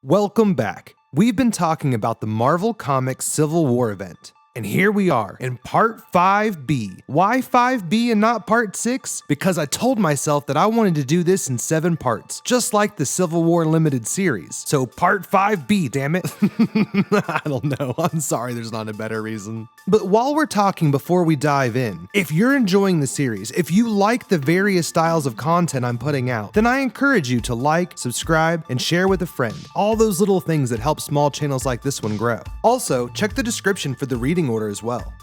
Welcome back. We've been talking about the Marvel Comics Civil War event. And here we are in part 5B. Why 5B and not part 6? Because I told myself that I wanted to do this in 7 parts, just like the Civil War limited series. So part 5B, damn it. I don't know. I'm sorry there's not a better reason. But while we're talking before we dive in, if you're enjoying the series, if you like the various styles of content I'm putting out, then I encourage you to like, subscribe, and share with a friend. All those little things that help small channels like this one grow. Also, check the description for the reading order as well.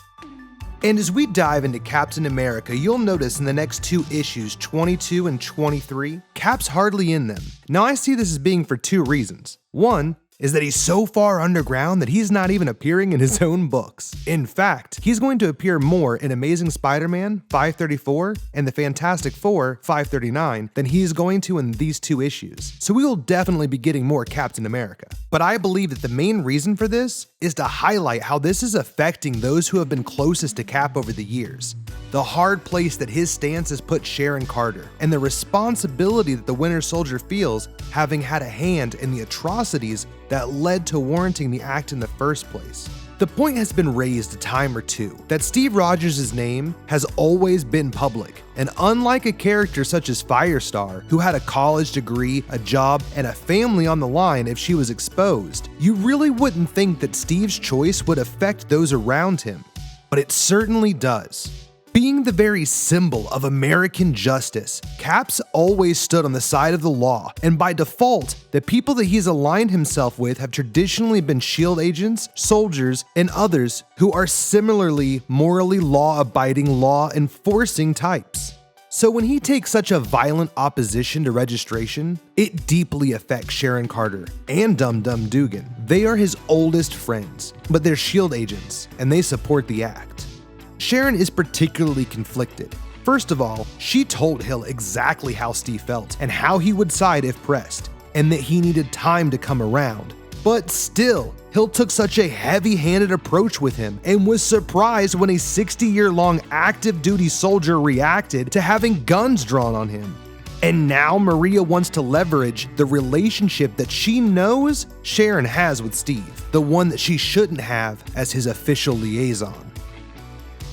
And as we dive into Captain America, you'll notice in the next 2 issues, 22 and 23, Cap's hardly in them. Now I see this as being for 2 reasons. One is that he's so far underground that he's not even appearing in his own books. In fact, he's going to appear more in Amazing Spider-Man 534 and the Fantastic Four 539 than he's going to in these 2 issues. So we will definitely be getting more Captain America. But I believe that the main reason for this is to highlight how this is affecting those who have been closest to Cap over the years. The hard place that his stance has put Sharon Carter, and the responsibility that the Winter Soldier feels having had a hand in the atrocities that led to warranting the act in the first place. The point has been raised a time or 2 that Steve Rogers' name has always been public, and unlike a character such as Firestar, who had a college degree, a job, and a family on the line if she was exposed, you really wouldn't think that Steve's choice would affect those around him, but it certainly does. Being the very symbol of American justice, Cap's always stood on the side of the law, and by default, the people that he's aligned himself with have traditionally been SHIELD agents, soldiers, and others who are similarly morally law-abiding, law-enforcing types. So when he takes such a violent opposition to registration, it deeply affects Sharon Carter and Dum Dum Dugan. They are his oldest friends, but they're SHIELD agents, and they support the act. Sharon is particularly conflicted. First of all, she told Hill exactly how Steve felt and how he would side if pressed, and that he needed time to come around. But still, Hill took such a heavy-handed approach with him and was surprised when a 60-year-long active duty soldier reacted to having guns drawn on him. And now Maria wants to leverage the relationship that she knows Sharon has with Steve, the one that she shouldn't have as his official liaison.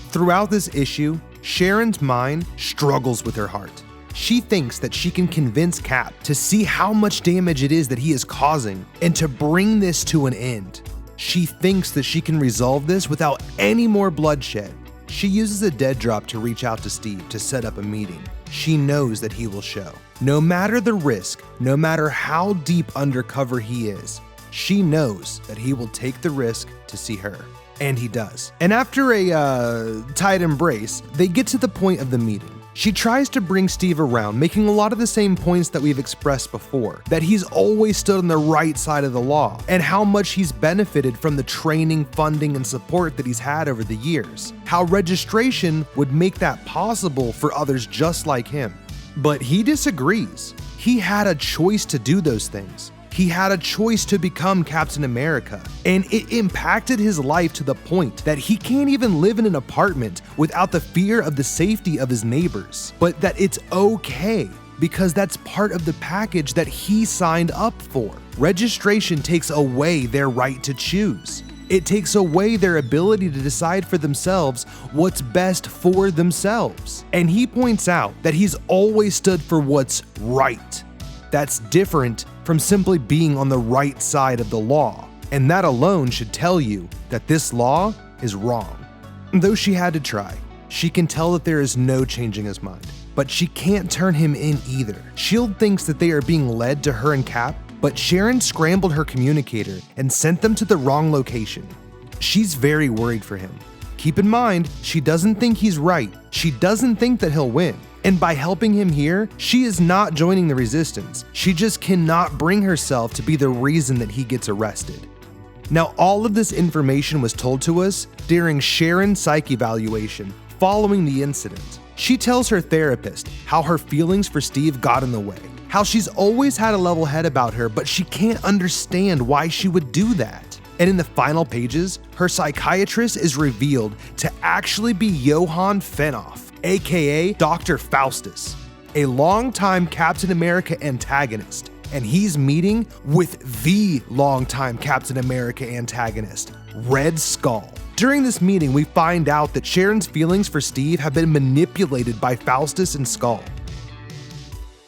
Throughout this issue, Sharon's mind struggles with her heart. She thinks that she can convince Cap to see how much damage it is that he is causing and to bring this to an end. She thinks that she can resolve this without any more bloodshed. She uses a dead drop to reach out to Steve to set up a meeting. She knows that he will show. No matter the risk, no matter how deep undercover he is, she knows that he will take the risk to see her. And he does. And after a tight embrace, they get to the point of the meeting. She tries to bring Steve around, making a lot of the same points that we've expressed before, that he's always stood on the right side of the law, and how much he's benefited from the training, funding, and support that he's had over the years. How registration would make that possible for others just like him. But he disagrees. He had a choice to do those things. He had a choice to become Captain America, and it impacted his life to the point that he can't even live in an apartment without the fear of the safety of his neighbors. But that it's okay, because that's part of the package that he signed up for. Registration takes away their right to choose. It takes away their ability to decide for themselves what's best for themselves. And he points out that he's always stood for what's right. That's different from simply being on the right side of the law, and that alone should tell you that this law is wrong. Though she had to try, she can tell that there is no changing his mind, but she can't turn him in either. SHIELD thinks that they are being led to her and Cap, but Sharon scrambled her communicator and sent them to the wrong location. She's very worried for him. Keep in mind, she doesn't think he's right. She doesn't think that he'll win. And by helping him here, she is not joining the resistance. She just cannot bring herself to be the reason that he gets arrested. Now, all of this information was told to us during Sharon's psych evaluation following the incident. She tells her therapist how her feelings for Steve got in the way, how she's always had a level head about her, but she can't understand why she would do that. And in the final pages, her psychiatrist is revealed to actually be Johann Fenoff, aka Dr. Faustus, a longtime Captain America antagonist. and he's meeting with the longtime Captain America antagonist, Red Skull. During this meeting, we find out that Sharon's feelings for Steve have been manipulated by Faustus and Skull.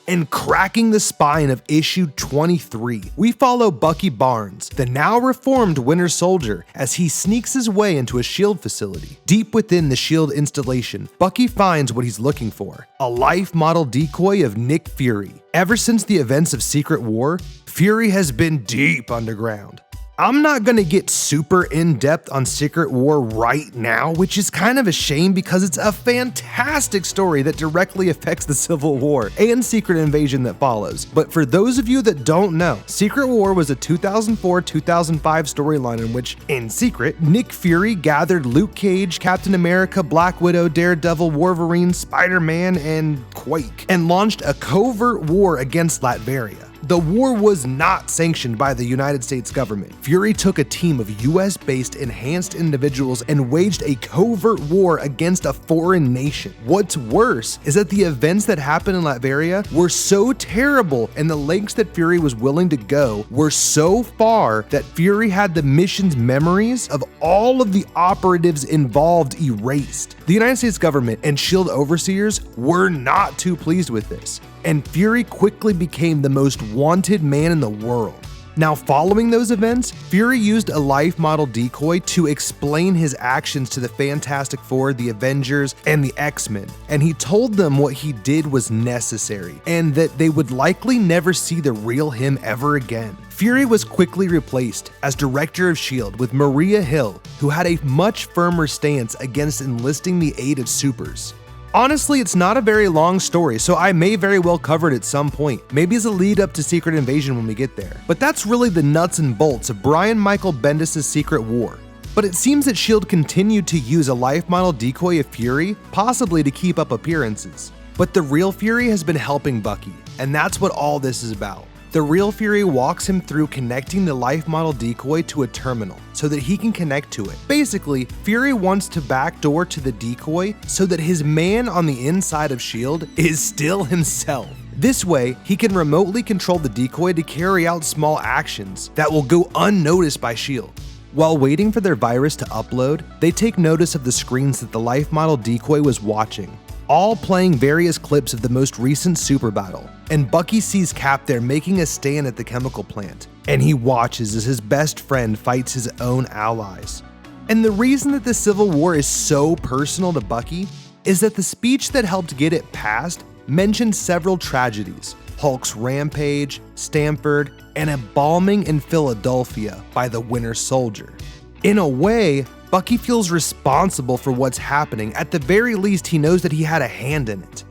And cracking the spine of issue 23, we follow Bucky Barnes, the now reformed Winter Soldier, as he sneaks his way into a S.H.I.E.L.D. facility. Deep within the S.H.I.E.L.D. installation, Bucky finds what he's looking for, a life model decoy of Nick Fury. Ever since the events of Secret War, Fury has been deep underground. I'm not gonna get super in-depth on Secret War right now, which is kind of a shame because it's a fantastic story that directly affects the Civil War and Secret Invasion that follows. But for those of you that don't know, Secret War was a 2004-2005 storyline in which, in secret, Nick Fury gathered Luke Cage, Captain America, Black Widow, Daredevil, Wolverine, Spider-Man, and Quake, and launched a covert war against Latveria. The war was not sanctioned by the United States government. Fury took a team of US-based enhanced individuals and waged a covert war against a foreign nation. What's worse is that the events that happened in Latveria were so terrible, and the lengths that Fury was willing to go were so far that Fury had the mission's memories of all of the operatives involved erased. The United States government and S.H.I.E.L.D. overseers were not too pleased with this, and Fury quickly became the most wanted man in the world. Now, following those events, Fury used a life model decoy to explain his actions to the Fantastic Four, the Avengers, and the X-Men, and he told them what he did was necessary, and that they would likely never see the real him ever again. Fury was quickly replaced as director of S.H.I.E.L.D. with Maria Hill, who had a much firmer stance against enlisting the aid of supers. Honestly, it's not a very long story, so I may very well cover it at some point, maybe as a lead up to Secret Invasion when we get there. But that's really the nuts and bolts of Brian Michael Bendis' Secret War. But it seems that S.H.I.E.L.D. continued to use a life model decoy of Fury, possibly to keep up appearances. But the real Fury has been helping Bucky, and that's what all this is about. The real Fury walks him through connecting the life model decoy to a terminal so that he can connect to it. Basically, Fury wants to backdoor to the decoy so that his man on the inside of S.H.I.E.L.D. is still himself. This way, he can remotely control the decoy to carry out small actions that will go unnoticed by S.H.I.E.L.D. While waiting for their virus to upload, they take notice of the screens that the life model decoy was watching, all playing various clips of the most recent super battle. And Bucky sees Cap there making a stand at the chemical plant, and he watches as his best friend fights his own allies. And the reason that the Civil War is so personal to Bucky is that the speech that helped get it passed mentioned several tragedies: Hulk's rampage, Stamford, and a bombing in Philadelphia by the Winter Soldier. In a way, Bucky feels responsible for what's happening. At the very least, he knows that he had a hand in it.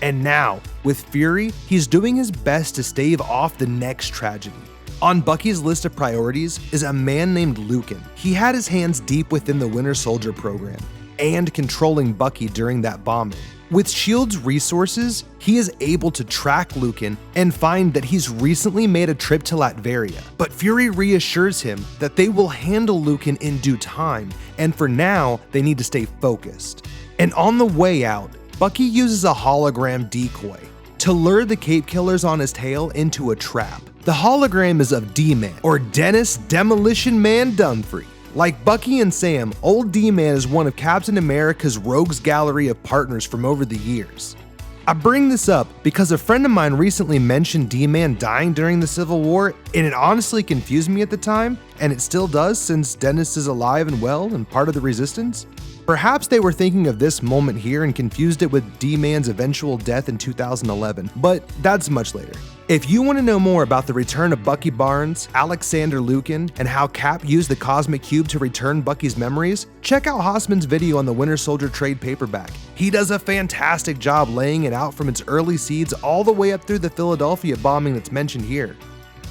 And now, with Fury, he's doing his best to stave off the next tragedy. On Bucky's list of priorities is a man named Lucan. He had his hands deep within the Winter Soldier program and controlling Bucky during that bombing. With S.H.I.E.L.D.'s resources, he is able to track Lucan and find that he's recently made a trip to Latveria. But Fury reassures him that they will handle Lucan in due time, and for now, they need to stay focused. And on the way out, Bucky uses a hologram decoy to lure the Cape Killers on his tail into a trap. The hologram is of D-Man, or Dennis Demolition Man Dunphy. Like Bucky and Sam, old D-Man is one of Captain America's rogues gallery of partners from over the years. I bring this up because a friend of mine recently mentioned D-Man dying during the Civil War, and it honestly confused me at the time, and it still does since Dennis is alive and well and part of the Resistance. Perhaps they were thinking of this moment here and confused it with D-Man's eventual death in 2011, but that's much later. If you want to know more about the return of Bucky Barnes, Alexander Lucan, and how Cap used the Cosmic Cube to return Bucky's memories, check out Hausman's video on the Winter Soldier trade paperback. He does a fantastic job laying it out from its early seeds all the way up through the Philadelphia bombing that's mentioned here.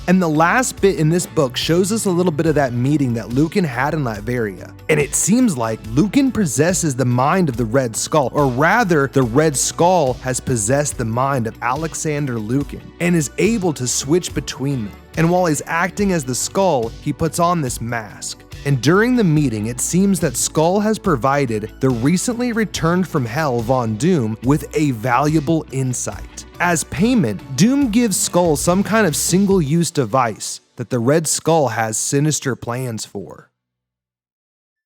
And the last bit in this book shows us a little bit of that meeting that Lucan had in Latveria. And it seems like Lucan possesses the mind of the Red Skull, or rather, the Red Skull has possessed the mind of Alexander Lucan and is able to switch between them. And while he's acting as the Skull, he puts on this mask. And during the meeting, it seems that Skull has provided the recently returned from hell Von Doom with a valuable insight. As payment, Doom gives Skull some kind of single-use device that the Red Skull has sinister plans for.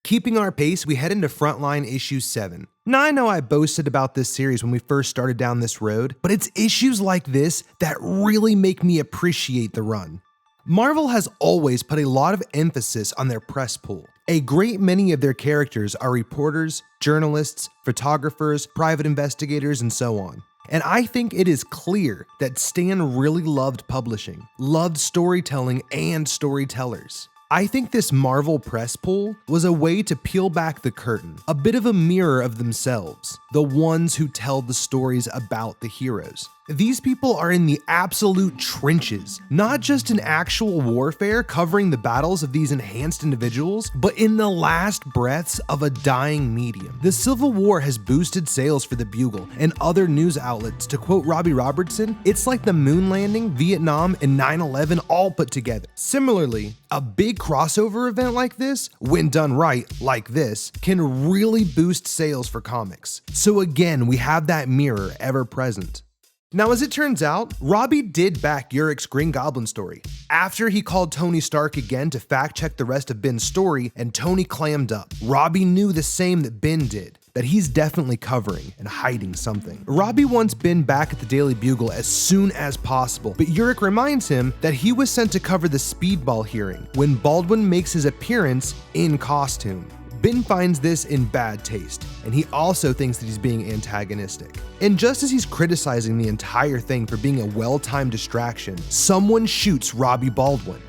Keeping our pace, we head into Frontline issue 7. Now I know I boasted about this series when we first started down this road, but it's issues like this that really make me appreciate the run. Marvel has always put a lot of emphasis on their press pool. A great many of their characters are reporters, journalists, photographers, private investigators, and so on. And I think it is clear that Stan really loved publishing, loved storytelling and storytellers. I think this Marvel press pool was a way to peel back the curtain, a bit of a mirror of themselves, the ones who tell the stories about the heroes. These people are in the absolute trenches, not just in actual warfare covering the battles of these enhanced individuals, but in the last breaths of a dying medium. The Civil War has boosted sales for the Bugle and other news outlets. To quote Robbie Robertson, it's like the moon landing, Vietnam, and 9/11 all put together. Similarly, a big crossover event like this, when done right, like this, can really boost sales for comics. So again, we have that mirror ever present. Now, as it turns out, Robbie did back Urich's Green Goblin story. After he called Tony Stark again to fact-check the rest of Ben's story, and Tony clammed up. Robbie knew the same that Ben did, that he's definitely covering and hiding something. Robbie wants Ben back at the Daily Bugle as soon as possible, but Urich reminds him that he was sent to cover the Speedball hearing when Baldwin makes his appearance in costume. Ben finds this in bad taste, and he also thinks that he's being antagonistic. And just as he's criticizing the entire thing for being a well-timed distraction, someone shoots Robbie Baldwin.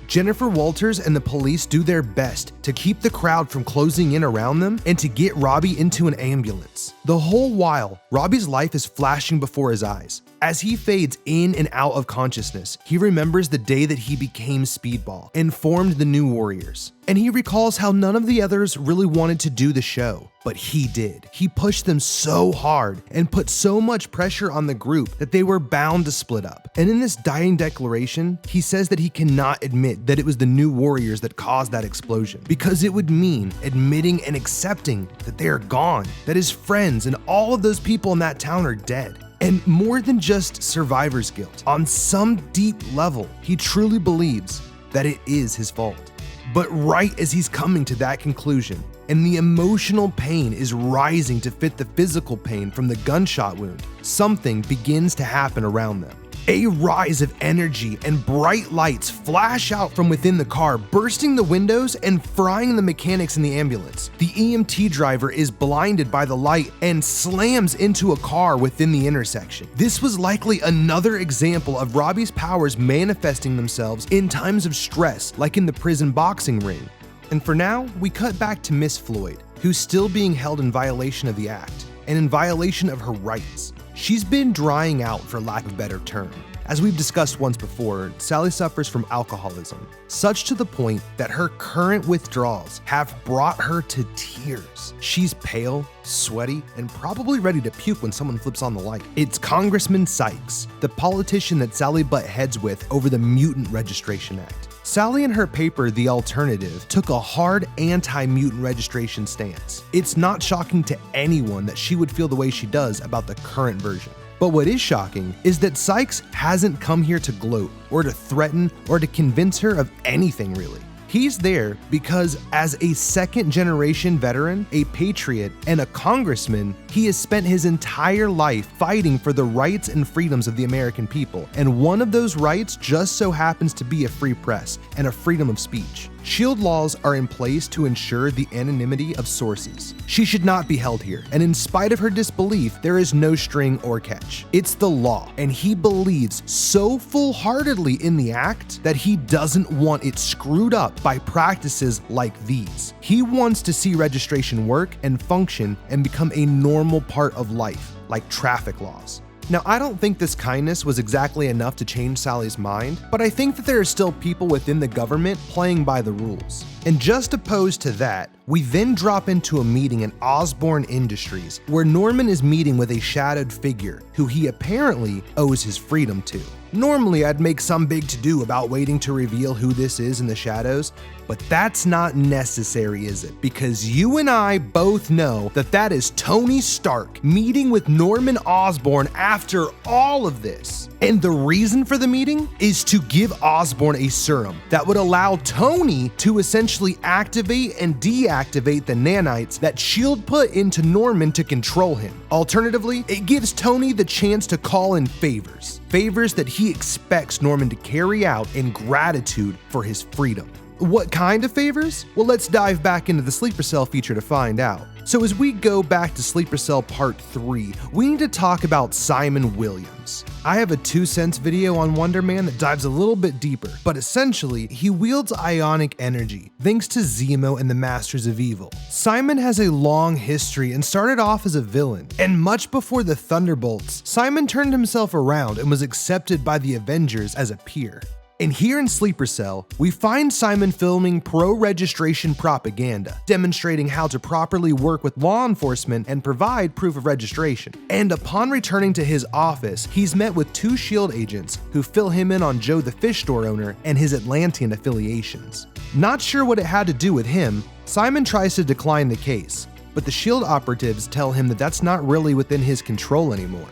Jennifer Walters and the police do their best to keep the crowd from closing in around them and to get Robbie into an ambulance. The whole while, Robbie's life is flashing before his eyes. As he fades in and out of consciousness, he remembers the day that he became Speedball and formed the New Warriors. And he recalls how none of the others really wanted to do the show, but he did. He pushed them so hard and put so much pressure on the group that they were bound to split up. And in this dying declaration, he says that he cannot admit that it was the New Warriors that caused that explosion, because it would mean admitting and accepting that they are gone, that his friends and all of those people in that town are dead. And more than just survivor's guilt, on some deep level, he truly believes that it is his fault. But right as he's coming to that conclusion, and the emotional pain is rising to fit the physical pain from the gunshot wound, something begins to happen around them. A rise of energy and bright lights flash out from within the car, bursting the windows and frying the mechanics in the ambulance. The EMT driver is blinded by the light and slams into a car within the intersection. This was likely another example of Robbie's powers manifesting themselves in times of stress, like in the prison boxing ring. And for now, we cut back to Miss Floyd, who's still being held in violation of the act, and in violation of her rights. She's been drying out, for lack of a better term. As we've discussed once before, Sally suffers from alcoholism, such to the point that her current withdrawals have brought her to tears. She's pale, sweaty, and probably ready to puke when someone flips on the light. It's Congressman Sykes, the politician that Sally butt heads with over the Mutant Registration Act. Sally and her paper, The Alternative, took a hard anti-mutant registration stance. It's not shocking to anyone that she would feel the way she does about the current version. But what is shocking is that Sykes hasn't come here to gloat, or to threaten, or to convince her of anything really. He's there because as a second-generation veteran, a patriot, and a congressman, he has spent his entire life fighting for the rights and freedoms of the American people, and one of those rights just so happens to be a free press and a freedom of speech. Shield laws are in place to ensure the anonymity of sources. She should not be held here, and in spite of her disbelief, there is no string or catch. It's the law, and he believes so full-heartedly in the act that he doesn't want it screwed up by practices like these. He wants to see registration work and function and become a normal part of life, like traffic laws. Now, I don't think this kindness was exactly enough to change Sally's mind, but I think that there are still people within the government playing by the rules. And just opposed to that, we then drop into a meeting in Osborne Industries, where Norman is meeting with a shadowed figure who he apparently owes his freedom to. Normally, I'd make some big to-do about waiting to reveal who this is in the shadows, but that's not necessary, is it? Because you and I both know that that is Tony Stark meeting with Norman Osborn after all of this. And the reason for the meeting is to give Osborn a serum that would allow Tony to essentially activate and deactivate the nanites that S.H.I.E.L.D. put into Norman to control him. Alternatively, it gives Tony the chance to call in favors that he expects Norman to carry out in gratitude for his freedom. What kind of favors? Well, let's dive back into the Sleeper Cell feature to find out. So as we go back to Sleeper Cell Part 3, we need to talk about Simon Williams. I have a 2 cents video on Wonder Man that dives a little bit deeper, but essentially, he wields ionic energy, thanks to Zemo and the Masters of Evil. Simon has a long history and started off as a villain, and much before the Thunderbolts, Simon turned himself around and was accepted by the Avengers as a peer. And here in Sleeper Cell, we find Simon filming pro-registration propaganda, demonstrating how to properly work with law enforcement and provide proof of registration. And upon returning to his office, he's met with 2 S.H.I.E.L.D. agents who fill him in on Joe the fish store owner and his Atlantean affiliations. Not sure what it had to do with him, Simon tries to decline the case, but the S.H.I.E.L.D. operatives tell him that that's not really within his control anymore,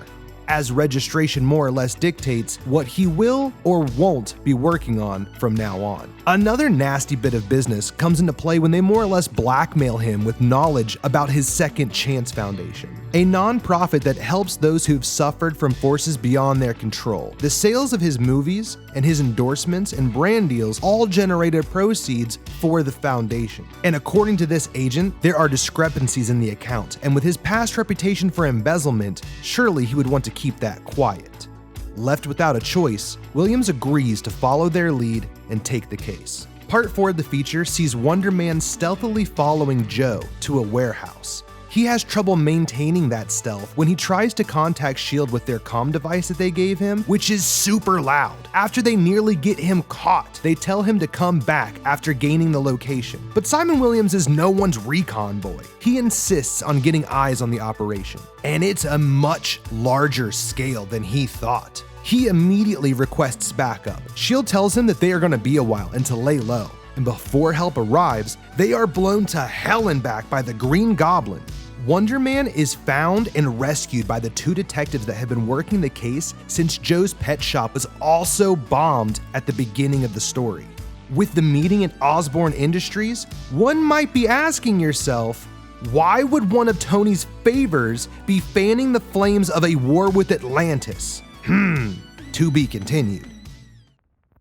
as registration more or less dictates what he will or won't be working on from now on. Another nasty bit of business comes into play when they more or less blackmail him with knowledge about his Second Chance Foundation, a non-profit that helps those who've suffered from forces beyond their control. The sales of his movies and his endorsements and brand deals all generated proceeds for the foundation. And according to this agent, there are discrepancies in the account, and with his past reputation for embezzlement, surely he would want to keep that quiet. Left without a choice, Williams agrees to follow their lead and take the case. Part 4 of the feature sees Wonder Man stealthily following Joe to a warehouse. He has trouble maintaining that stealth when he tries to contact S.H.I.E.L.D. with their comm device that they gave him, which is super loud. After they nearly get him caught, they tell him to come back after gaining the location. But Simon Williams is no one's recon boy. He insists on getting eyes on the operation, and it's a much larger scale than he thought. He immediately requests backup. S.H.I.E.L.D. tells him that they are going to be a while and to lay low. And before help arrives, they are blown to hell and back by the Green Goblin. Wonder Man is found and rescued by the 2 detectives that have been working the case since Joe's pet shop was also bombed at the beginning of the story. With the meeting at Osborn Industries, one might be asking yourself, why would one of Tony's favors be fanning the flames of a war with Atlantis? To be continued.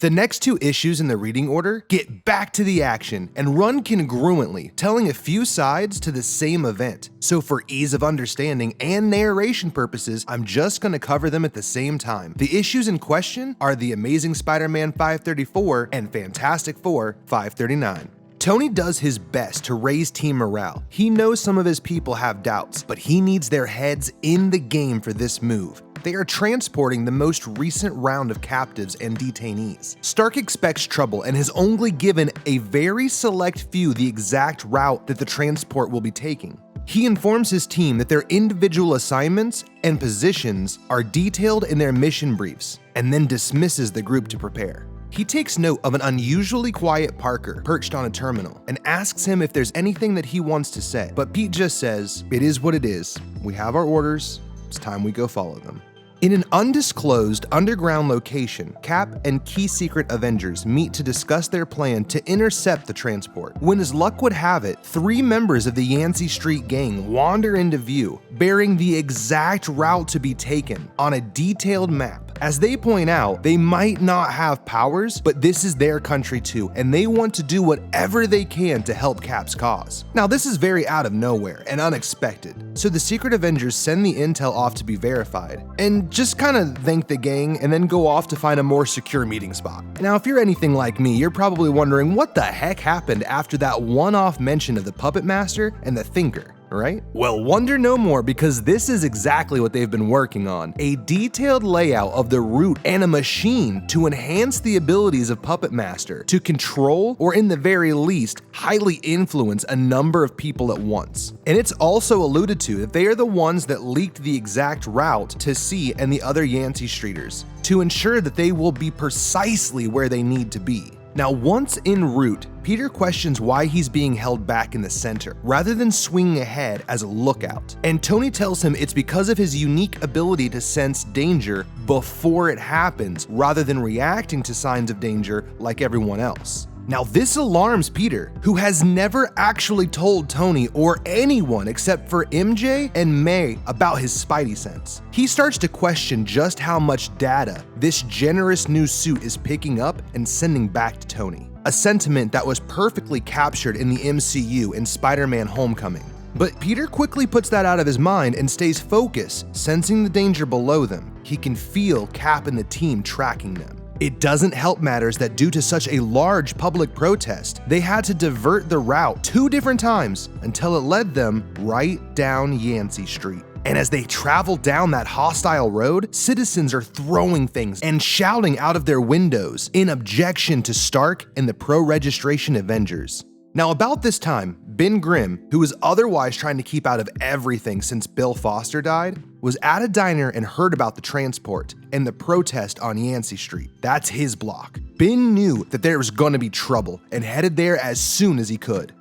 The next 2 issues in the reading order get back to the action and run congruently, telling a few sides to the same event. So for ease of understanding and narration purposes, I'm just going to cover them at the same time. The issues in question are The Amazing Spider-Man 534 and Fantastic Four 539. Tony does his best to raise team morale. He knows some of his people have doubts, but he needs their heads in the game for this move. They are transporting the most recent round of captives and detainees. Stark expects trouble and has only given a very select few the exact route that the transport will be taking. He informs his team that their individual assignments and positions are detailed in their mission briefs, and then dismisses the group to prepare. He takes note of an unusually quiet Parker perched on a terminal and asks him if there's anything that he wants to say, but Pete just says, "It is what it is. We have our orders. It's time we go follow them." In an undisclosed underground location, Cap and key secret Avengers meet to discuss their plan to intercept the transport. When as luck would have it, 3 members of the Yancy Street gang wander into view, bearing the exact route to be taken on a detailed map. As they point out, they might not have powers, but this is their country too, and they want to do whatever they can to help Cap's cause. Now, this is very out of nowhere and unexpected, so the secret Avengers send the intel off to be verified, and just kind of thank the gang and then go off to find a more secure meeting spot. Now, if you're anything like me, you're probably wondering what the heck happened after that one-off mention of the Puppet Master and the Thinker. right? Well, wonder no more, because this is exactly what they've been working on. A detailed layout of the route and a machine to enhance the abilities of Puppet Master to control, or in the very least, highly influence a number of people at once. And it's also alluded to that they are the ones that leaked the exact route to C and the other Yancy Streeters to ensure that they will be precisely where they need to be. Now, once en route, Peter questions why he's being held back in the center, rather than swinging ahead as a lookout. And Tony tells him it's because of his unique ability to sense danger before it happens, rather than reacting to signs of danger like everyone else. Now, this alarms Peter, who has never actually told Tony or anyone except for MJ and May about his spidey sense. He starts to question just how much data this generous new suit is picking up and sending back to Tony, a sentiment that was perfectly captured in the MCU in Spider-Man Homecoming. But Peter quickly puts that out of his mind and stays focused, sensing the danger below them. He can feel Cap and the team tracking them. It doesn't help matters that due to such a large public protest, they had to divert the route 2 different times until it led them right down Yancy Street. And as they travel down that hostile road, citizens are throwing things and shouting out of their windows in objection to Stark and the pro-registration Avengers. Now, about this time, Ben Grimm, who was otherwise trying to keep out of everything since Bill Foster died, was at a diner and heard about the transport and the protest on Yancy Street. That's his block. Ben knew that there was gonna be trouble and headed there as soon as he could.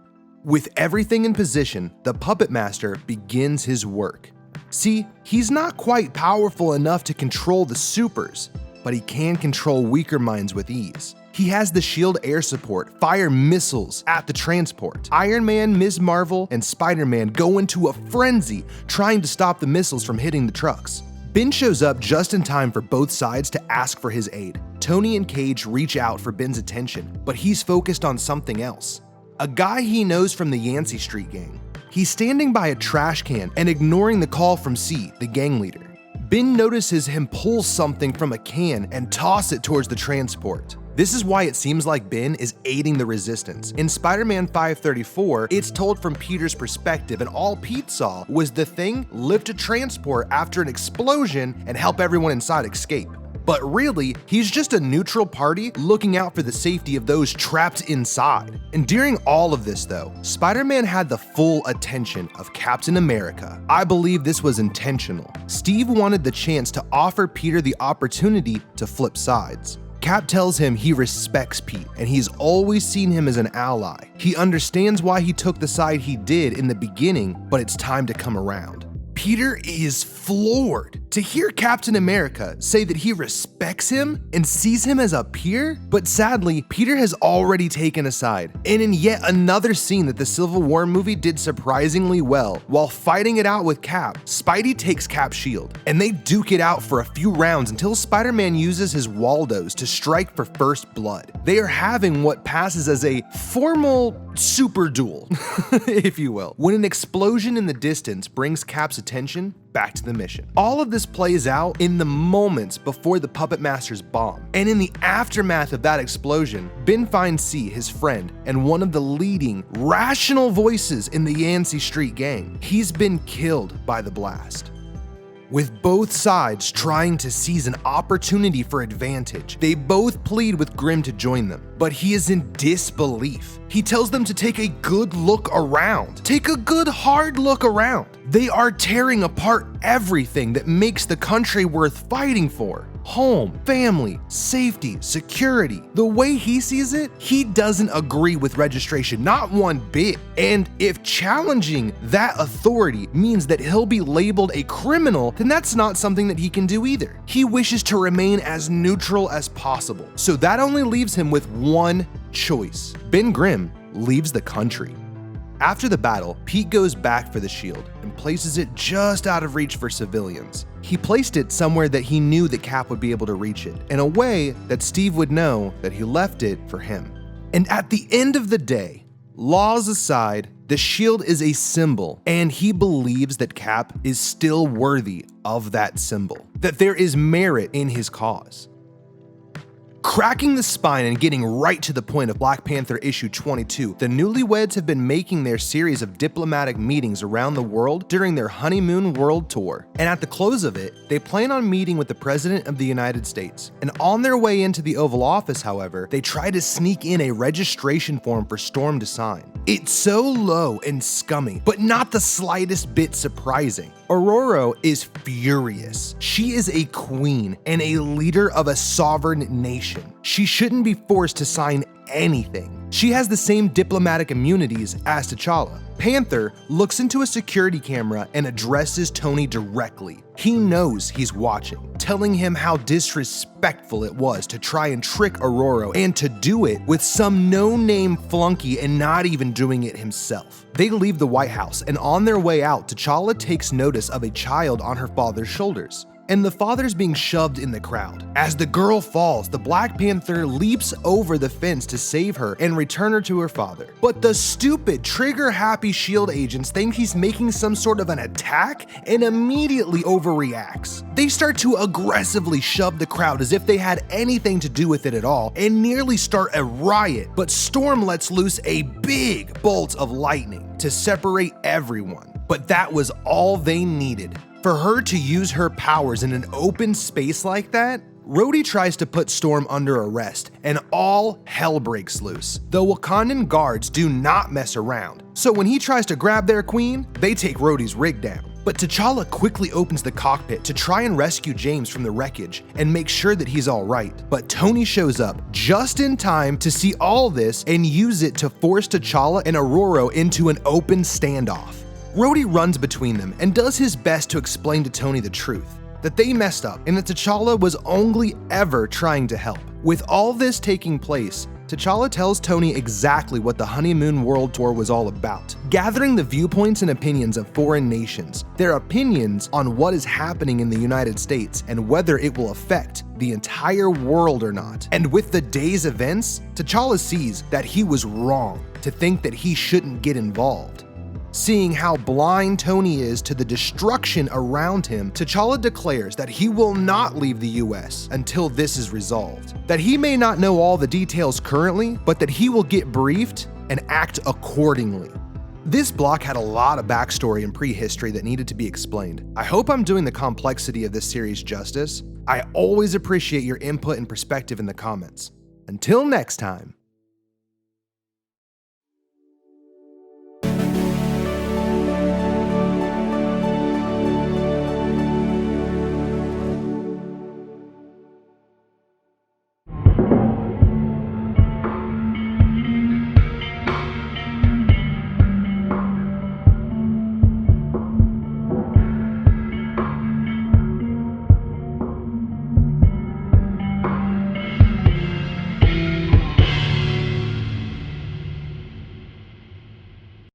With everything in position, the Puppet Master begins his work. See, he's not quite powerful enough to control the supers, but he can control weaker minds with ease. He has the SHIELD air support fire missiles at the transport. Iron Man, Ms. Marvel, and Spider-Man go into a frenzy trying to stop the missiles from hitting the trucks. Ben shows up just in time for both sides to ask for his aid. Tony and Cage reach out for Ben's attention, but he's focused on something else. A guy he knows from the Yancy Street gang. He's standing by a trash can and ignoring the call from C, the gang leader. Ben notices him pull something from a can and toss it towards the transport. This is why it seems like Ben is aiding the resistance. In Spider-Man 534, it's told from Peter's perspective, and all Pete saw was the thing lift a transport after an explosion and help everyone inside escape. But really, he's just a neutral party looking out for the safety of those trapped inside. And during all of this though, Spider-Man had the full attention of Captain America. I believe this was intentional. Steve wanted the chance to offer Peter the opportunity to flip sides. Cap tells him he respects Pete, and he's always seen him as an ally. He understands why he took the side he did in the beginning, but it's time to come around. Peter is floored to hear Captain America say that he respects him and sees him as a peer, but sadly, Peter has already taken a side. And in yet another scene that the Civil War movie did surprisingly well, while fighting it out with Cap, Spidey takes Cap's shield, and they duke it out for a few rounds until Spider-Man uses his Waldos to strike for first blood. They are having what passes as a formal super duel, if you will, when an explosion in the distance brings Cap's attention back to the mission. All of this plays out in the moments before the Puppet Master's bomb. And in the aftermath of that explosion, Ben finds C, his friend, and one of the leading, rational voices in the Yancy Street gang. He's been killed by the blast. With both sides trying to seize an opportunity for advantage, they both plead with Grimm to join them, but he is in disbelief. He tells them to take a good look around. Take a good hard look around. They are tearing apart everything that makes the country worth fighting for. Home, family, safety, security. The way he sees it, he doesn't agree with registration, not one bit. And if challenging that authority means that he'll be labeled a criminal, then that's not something that he can do either. He wishes to remain as neutral as possible. So that only leaves him with one choice. Ben Grimm leaves the country. After the battle, Pete goes back for the shield and places it just out of reach for civilians. He placed it somewhere that he knew that Cap would be able to reach it, in a way that Steve would know that he left it for him. And at the end of the day, laws aside, the shield is a symbol, and he believes that Cap is still worthy of that symbol, that there is merit in his cause. Cracking the spine and getting right to the point of Black Panther issue 22, the newlyweds have been making their series of diplomatic meetings around the world during their honeymoon world tour. And at the close of it, they plan on meeting with the President of the United States. And on their way into the Oval Office, however, they try to sneak in a registration form for Storm to sign. It's so low and scummy, but not the slightest bit surprising. Aurora is furious. She is a queen and a leader of a sovereign nation. She shouldn't be forced to sign anything. She has the same diplomatic immunities as T'Challa. Panther looks into a security camera and addresses Tony directly. He knows he's watching, telling him how disrespectful it was to try and trick Aurora and to do it with some no-name flunky and not even doing it himself. They leave the White House, and on their way out, T'Challa takes notice of a child on her father's shoulders. And the father's being shoved in the crowd. As the girl falls, the Black Panther leaps over the fence to save her and return her to her father. But the stupid, trigger-happy SHIELD agents think he's making some sort of an attack and immediately overreacts. They start to aggressively shove the crowd as if they had anything to do with it at all and nearly start a riot, but Storm lets loose a big bolt of lightning to separate everyone. But that was all they needed. For her to use her powers in an open space like that, Rhodey tries to put Storm under arrest, and all hell breaks loose. The Wakandan guards do not mess around, so when he tries to grab their queen, they take Rhodey's rig down. But T'Challa quickly opens the cockpit to try and rescue James from the wreckage and make sure that he's alright. But Tony shows up just in time to see all this and use it to force T'Challa and Aurora into an open standoff. Rhodey runs between them and does his best to explain to Tony the truth, that they messed up and that T'Challa was only ever trying to help. With all this taking place, T'Challa tells Tony exactly what the honeymoon world tour was all about, gathering the viewpoints and opinions of foreign nations, their opinions on what is happening in the United States and whether it will affect the entire world or not. And with the day's events, T'Challa sees that he was wrong to think that he shouldn't get involved. Seeing how blind Tony is to the destruction around him, T'Challa declares that he will not leave the US until this is resolved. That he may not know all the details currently, but that he will get briefed and act accordingly. This block had a lot of backstory and prehistory that needed to be explained. I hope I'm doing the complexity of this series justice. I always appreciate your input and perspective in the comments. Until next time.